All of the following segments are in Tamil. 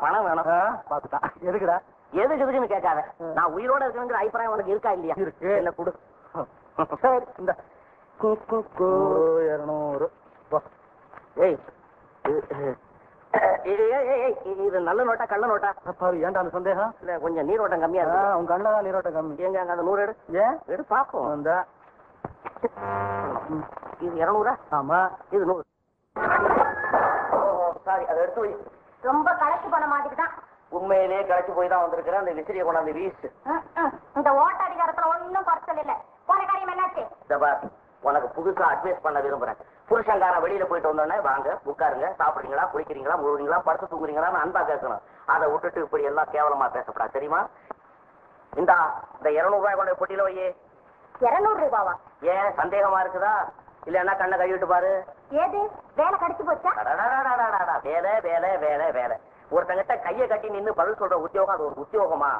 பணம் வேணும். பாத்துட்டான். எதுக்குடா? எதுக்குன்னு கேட்காத. நான் உயிரோட இருக்கணுங்கிற அபிப்பிராயம் உனக்கு இருக்கா இல்லையா? இருக்கு. என்ன கொடு. சரி இந்த 200. ஏய் இது நல்ல நோட்டா கள்ள நோட்டா? ஏன்டா அந்த சந்தேகம்? இல்ல கொஞ்சம் நீரோட்டம் கம்மியா இருக்கு. உங்க கண்ணுல தான் நீரோட்டம் கம்மி. எங்க அங்க அந்த 100 எடு. ஏன் எடு பாப்போம். அந்த இது 200. ஆமா இது 100. சாரி, அதை எடுத்து வை. ரொம்ப களைச்சு போன மாதிரி தான். உண்மையிலேயே களைச்சு போய் தான் வந்திருக்கிறேன். அந்த விசிறியை கொண்டாந்து வீசு. இந்த ஓட்ட அதிகாரத்துல ஒன்னும் குறைச்சல் இல்ல. போன காரியம் என்னாச்சு? உனக்கு புதுசா அட்வைஸ் பண்ண விரும்புறேன். புருஷங்காரன் வெளியில போயிட்டு வந்தோடனே வாங்க உட்காருங்க, சாப்பிடுறீங்களா, குளிக்கிறீங்களா, முழுவீங்களா, படுத்து தூங்குறீங்களான்னு அன்பா கேட்கணும். அதை விட்டுட்டு இப்படி எல்லாம் கேவலமா பேசப்படாது, தெரியுமா? இந்த 200 ரூபாய் கொண்ட பொட்டியில வையே. 200 ரூபாவா? ஏன் சந்தேகமா இருக்குதா? இல்லன்னா கண்ணை கழுவிட்டு பாரு. ஏது வேலை கடிச்சு போச்சா? வேலை வேலை வேலை வேலை. ஒருத்தங்கிட்ட கையை கட்டி நின்னு பதில் சொல்ற உத்தியோகம் அது ஒரு உத்தியோகமா?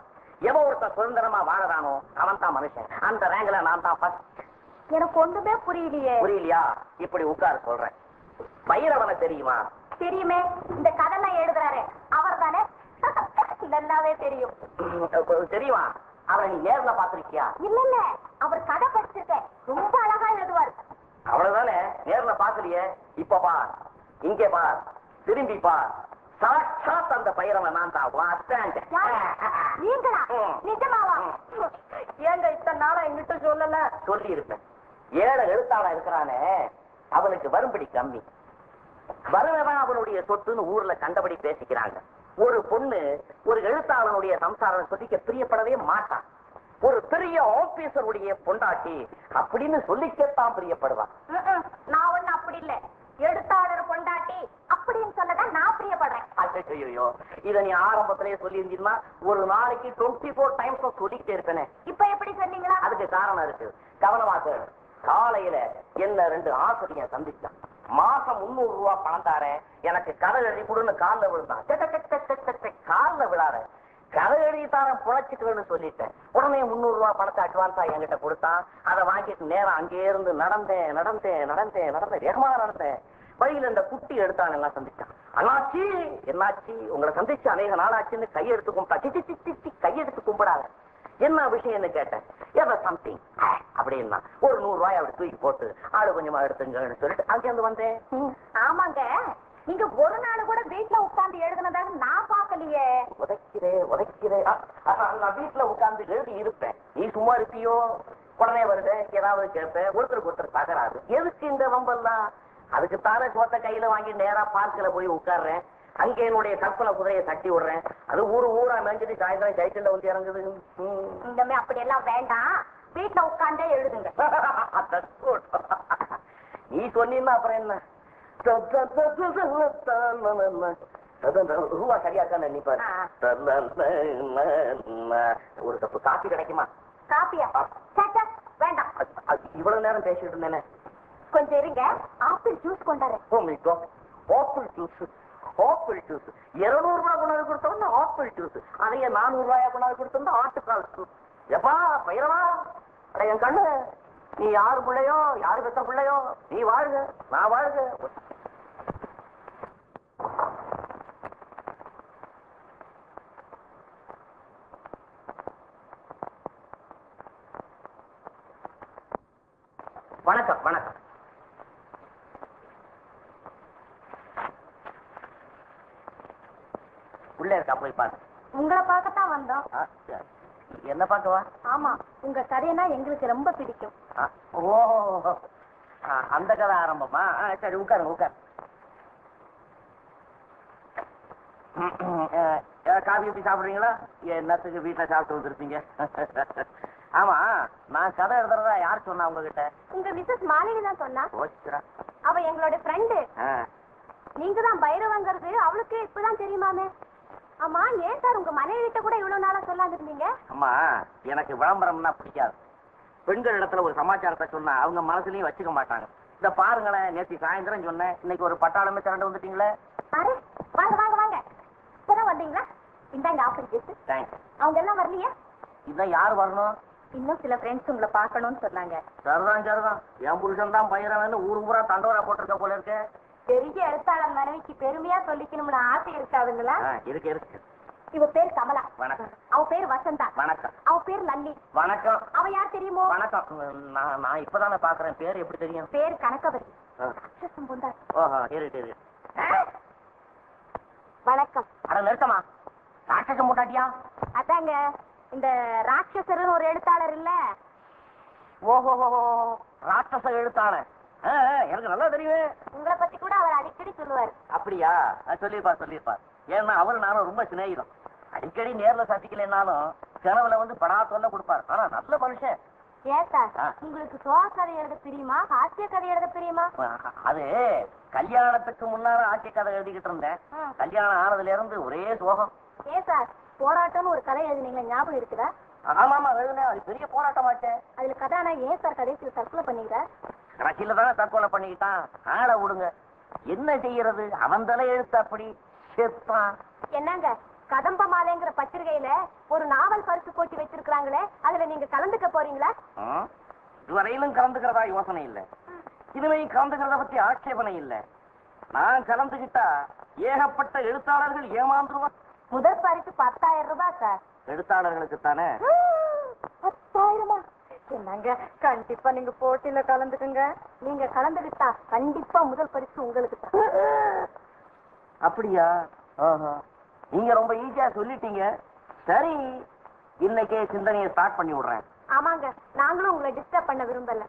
எவன் ஒருத்தன் சுதந்திரமா வாழறானோ அவன் தான் மனுஷன். அந்த ரேங்க்ல நான் தான் ஃபர்ஸ்ட். எனக்கு ஒண்ணுமே புரியலையே. புரியலையா? இப்படி உட்கார சொல்றேன். பைரவனை தெரியுமா? தெரியுமே. இந்த கதெல்லாம் எழுதுறாரு அவர் தானே? நல்லாவே தெரியும். தெரியுமா? அவரை நீ நேர்ல பாத்திருக்கியா? இல்ல இல்ல, அவர் கதை படிச்சிருக்கேன். ரொம்ப அழகா எழுதுவார். அவ்வளவுதானே? நேர்ல பாக்கலையே. இப்ப பார், இங்கே பார், திரும்பி பார். சாட்சாத் அந்த பைரவன் நான் தான். நீங்களா? நிஜமாவா? ஏங்க இத்தனை நாளா எங்கிட்ட சொல்லல? சொல்லி இருப்பேன். 7 எழுத்தாளன் இருக்கிறானே அவனுக்கு வரும்படி கம்மி. வருவன் அவனுடைய சொத்துன்னு ஊர்ல கண்டபடி பேசிக்கிறாங்க. ஒரு பொண்ணு ஒரு எழுத்தாளனுடைய சம்சாரம் சொல்லிக்க பிரியப்படவே மாட்டான். ஒரு பெரிய ஆபீசருடைய பொண்டாட்டி அப்படின்னு சொல்லிக்கத்தான் பிரியப்படுவான். நான் ஒண்ணு அப்படி இல்ல. எழுத்தாளர் பொண்டாட்டி அப்படின்னு சொல்லதான் நான் பிரியப்படுறேன். ஐயோ, இத நீ ஆரம்பத்திலேயே சொல்லி இருந்தீங்கன்னா ஒரு நாளைக்கு 24 டைம்ஸ் சொல்லிக்கிட்டே இருப்பேனே. இப்ப எப்படி சொன்னீங்களா? அதுக்கு காரணம் இருக்கு, கவனமாக. காலையில என்ன 2 ஆசிரியர் சந்திச்சான். மாசம் 300 ரூபாய் பணம் தாரேன், எனக்கு கதை எழுதி கொடுன்னு காலில் விழுந்தான். காலில் விழாற கதை எழுதித்தாரன் புழைச்சிக்கணும்னு சொல்லிட்டேன். உடனே 300 ரூபாய் பணத்தை அட்வான்ஸா என்கிட்ட கொடுத்தான். அதை வாங்கிட்டு நேரம் அங்கே இருந்து நடந்தேன் வேகமா நடந்தேன். வழியில இந்த குட்டி எடுத்தான் எல்லாம் சந்திச்சான். அண்ணாச்சி என்னாச்சு, உங்களை சந்திச்சு அநேக நாளாச்சுன்னு கையெடுத்து கும்பிட்டா. கையெடுத்து கும்பிடாத. என்ன விஷயம்னு கேட்டேன். ஏதோ சம்திங் அப்படின்னா ஒரு 100 ரூபாய் அப்படி தூக்கி போட்டு ஆளு கொஞ்சமா எடுத்துங்கன்னு சொல்லிட்டு அங்கேருந்து வந்தேன். ஆமாங்க, நீங்க ஒரு நாள் கூட வீட்டுல உட்கார்ந்து எழுதுனதாக நான் பாக்கலையே. உதைக்கிறேன். நான் வீட்டுல உட்கார்ந்து எழுதி இருப்பேன். நீ சும்மா இருப்பியோ? உடனே வருது ஏதாவது கேட்பேன். ஒருத்தருக்கு தகராறு. எதுக்கு இந்த வம்பெல்லாம்? அதுக்குத்தானே சோத்த கையில வாங்கி நேரா பார்க்கில் போய் உட்கார்றேன். அங்கே என்னுடைய கற்பனை குதிரையை தட்டி விடுறேன். அது ஊரா மேஞ்சிட்டு சாயந்தரம் சைக்கிள்ல வந்து இறங்குது. இந்தமே அப்படி எல்லாம் வேண்டாம், வீட்டுல உட்கார்ந்தே எழுதுங்க. நீ சொன்னீங்கன்னா அப்புறம் என்ன? ரூபா சரியாக்கான்னு நினைப்பாரு. ஒரு கப்பு காப்பி கிடைக்குமா? காப்பியா? வேண்டாம். இவ்வளவு நேரம் பேசிட்டு இருந்தேனே. கொஞ்சம் இருங்க, ஆப்பிள் ஜூஸ் கொண்டாரு. ஆப்பிள் ஜூஸ் 200 ரூபாய் கொண்டாந்து கொடுத்தோம்னா ஆப்பிள் ஜூஸ். அதையே 400 ரூபாயா கொண்டாந்து கொடுத்தோம்னா ஆட்டுக்கால் ஜூஸ். எப்பா பைரவா, என் கண்ணு, நீ யாரு பிள்ளையோ, யாரு பெத்த பிள்ளையோ, நீ வாழ்க நான் வாழ்க. வணக்கம் வணக்கம். உள்ள இருக்கா, போய் பாரு. உங்களை பார்க்கத்தான் வந்தோம். என்ன பார்க்கவா? ஆமா, உங்க கதைனா எங்களுக்கு ரொம்ப பிடிக்கும். ஓ, அந்த கதை ஆரம்பமா? சரி உட்காருங்க உட்காரு. காபி எப்படி சாப்பிடுறீங்களா? என்னத்துக்கு வீட்டுல சாப்பிட்டு வந்துருப்பீங்க. ஆமா, நான் கதை எழுதுறதா யார் சொன்னா உங்ககிட்ட? உங்க மிஸ்ஸஸ் மாலினி தான் சொன்னா. அவ எங்களோட ஃப்ரெண்டு. நீங்க தான் பைரவங்கிறது அவளுக்கு இப்பதான் தெரியுமாமே. ஆமா, ஏன் சார் உங்க மனைவி கிட்ட கூட இவ்வளவு நாளா சொல்லாம இருந்தீங்க? அம்மா, எனக்கு விளம்பரம்னா பிடிக்காது. பெண்கள் இடத்துல ஒரு சமாச்சாரத்தை சொன்னா அவங்க மனசுலயும் வச்சுக்க மாட்டாங்க. இந்த பாருங்களேன், நேற்று சாயந்தரம் சொன்னேன், இன்னைக்கு ஒரு பட்டாளமே திரண்டு வந்துட்டீங்களே. அரே, வாங்க வாங்க வாங்க. இப்பதான் வந்தீங்களா? இந்தாங்க ஆப்பிள் ஜூஸ். தேங்க்ஸ். அவங்க எல்லாம் வரலையா? இதான் யாரு வரணும்? இன்னும் சில ஃப்ரெண்ட்ஸ் உங்களை பார்க்கணும்னு சொன்னாங்க. சரிதான். என் புருஷன் தான் பைரவன்னு ஊர் ஊரா தண்டோரா போட்டிருக்க போல இருக்க. பெரிய எழுத்தாளர் மனைவிக்கு பெருமையா சொல்லிக்கணும்னு ஆசை இருக்காதுங்களா? இருக்கு இருக்கு. இவ பேர் கமலா. வணக்கம். அவ பேர் வசந்தா. வணக்கம். அவ பேர் லல்லி. வணக்கம். அவ யார் தெரியுமோ? வணக்கம். நான் இப்பதானே பாக்குறேன். பேர் எப்படி தெரியும்? பேர் கனகவரி. ராட்சசம் பொண்டாட்டி. ஓஹோ, இருக்கு. வணக்கம். அட நிறுத்தமா, ராட்சசம் பொண்டாட்டியா? அதாங்க, இந்த ராட்சசர்னு ஒரு எழுத்தாளர் இல்ல? ஓஹோ, ராட்சச எழுத்தாளர். எனக்கு நல்லா தெரியும். உங்களை பத்தி கூட அவர் அடிக்கடி சொல்லுவார். அப்படியா? சொல்லிருப்பார். ஏன்னா அவரு நானும் ரொம்ப சிநேகிதம். அடிக்கடி நேர்ல சந்திக்கலைன்னாலும் கனவுல வந்து படா சொல்ல கொடுப்பாரு. ஆனா நல்ல மனுஷன். ஏன் சார், உங்களுக்கு சோக கதை எழுத தெரியுமா, ஹாஸ்ய கதை எழுத தெரியுமா? அது கல்யாணத்துக்கு முன்னால ஆட்சி கதை எழுதிக்கிட்டு இருந்தேன். கல்யாணம் ஆனதுல இருந்து ஒரே சோகம். ஏன் சார், போராட்டம்னு ஒரு கதை எழுதினீங்களா, ஞாபகம் இருக்குதா? ஆமாமா எழுதுனேன். அது பெரிய போராட்டமாச்சே. அதுல கதானா ஏன் சார் கடைசியில் தற்கொலை பண்ணிக்கிற? கடைசியில தானே தற்கொலை பண்ணிக்கிட்டான். ஆளை விடுங்க, என்ன செய்யறது, அவன் தலை எழுத்து அப்படி செத்தான். என்னங்க, கதம்ப மாலைங்கிற பத்திரிகையில ஒரு நாவல் பரிசு போட்டி வச்சிருக்காங்களே, அதுல நீங்க கலந்துக்க போறீங்களா? இதுவரையிலும் கலந்துக்கிறதா யோசனை இல்ல. இதுவரையும் கலந்துக்கிறத பத்தி ஆட்சேபனை இல்ல. நான் கலந்துகிட்டா ஏகப்பட்ட எழுத்தாளர்கள் ஏமாந்துருவான். முதல் பரிசு 10,000 ரூபாய் சார். எழுத்தாளர்களுக்கு தானே? 10,000? என்னங்க, கண்டிப்பா நீங்க போட்டியில கலந்துக்குங்க. நீங்க கலந்துகிட்டா கண்டிப்பா முதல் பரிசு உங்களுக்கு தான். அப்படியா? நீங்க ரொம்ப ஈஸியா சொல்லிட்டீங்க. சரி, இன்னைக்கே சிந்தனையை ஸ்டார்ட் பண்ணி விடுறேன். ஆமாங்க, நாங்களும் உங்களை டிஸ்டர்ப் பண்ண விரும்பல.